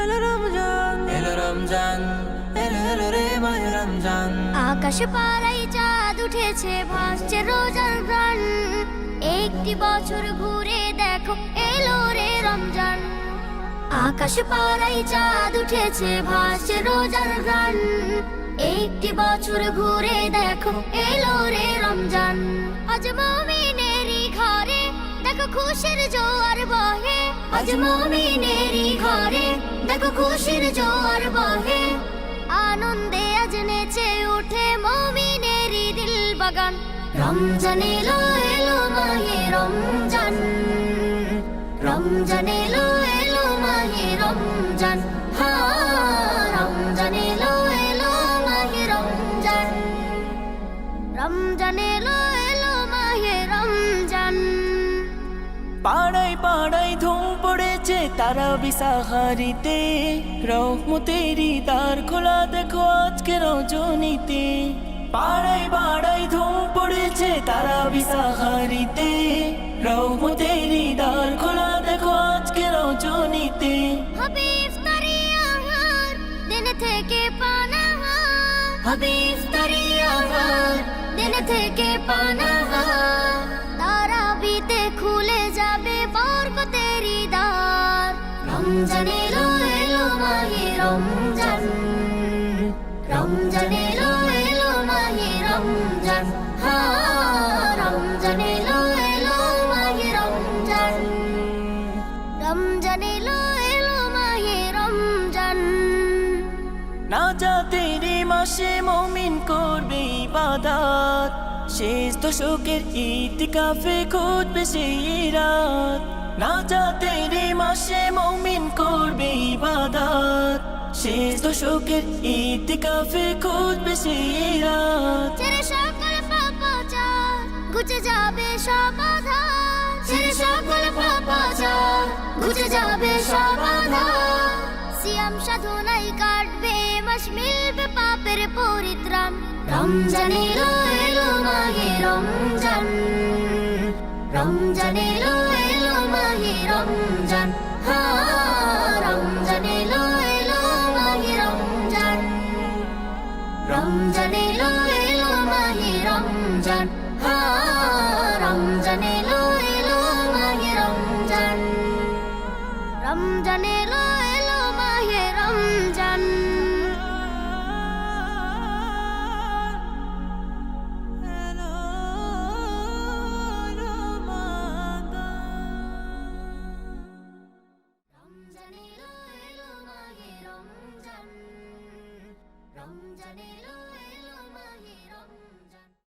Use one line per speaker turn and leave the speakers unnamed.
এলো রমজান, এলো রমজান, এলো এলো রে মাহে রমজান।
আকাশ পাড়ায় চাঁদ উঠেছে, ভাসছে রোজার গান। একটি বছর ঘুরে দেখো, এলো রে রমজান। আকাশ পাড়ায় চাঁদ উঠেছে, ভাসছে রোজার গান। একটি বছর ঘুরে দেখো, এলো রে রমজান। আজ মুমিনেরই ঘরে দেখো খুশির জোয়ার বহে। আজ মুমিনেরই ঘরে দেখো খুশির জোয়ার বহে। আনন্দে আজ নেচে উঠে মুমিনেরই দিল বাগান। রমজান এলো এলো মাহে রমজান, রমজান এলো এলো মাহে রমজান। রমজান এলো এলো মাহে রমজান, রমজান এলো এলো মাহে রমজান।
পাড়ায় পাড়ায় ধুম পড়েছে তারাবি সাহারিতে, রহমতেরই দ্বার খোলা দেখো আজকে রজনীতে। পাড়ায় পাড়ায় ধুম পড়েছে তারাবি সাহারিতে, রহমতেরই দ্বার খোলা দেখো আজকে রজনীতে।
হবে ইফতারি আহার, দিন থেকে পানাহার। হবে ইফতারি আহার, দিন থেকে পানাহার। তারাবিতে খুলে যাবে বরকতেরই দ্বার। রমজান এলো এলো মাহে রমজান, রমজান এলো এলো মাহে রমজান। রমজান এলো এলো মাহে রমজান, রমজান এলো এলো মাহে রমজান।
নাজাতের মাসে মুমিন করবে ইবাদত, শেষ দশকের ইতিকাফে খুঁজবে সেই রাত। নাজাতের মাসে মুমিন করবে ইবাদত, শেষ দশকের ইতিকাফে খুঁজবে সেই রাত।
ছেড়ে সকল পাপাচার ঘুচে যাবে সব আধার। ছেড়ে সকল পাপাচার ঘুচে যাবে সব আধার। সিয়াম সাধনায় কাটবে মাস, মিলবে পাপের পরিত্রাণ। রমজান এলো এলো মাহে রমজান, রমজান এলো এলো মাহে রমজান। রমজান এলো এলো মাহে রমজান, রমজান এলো এলো মাহে রমজান। রমজান এলো এলো মাহে রমজান, রমজান এলো এলো মাহে রমজান। রমজান এলো এলো মাহে রমজান, রমজান এলো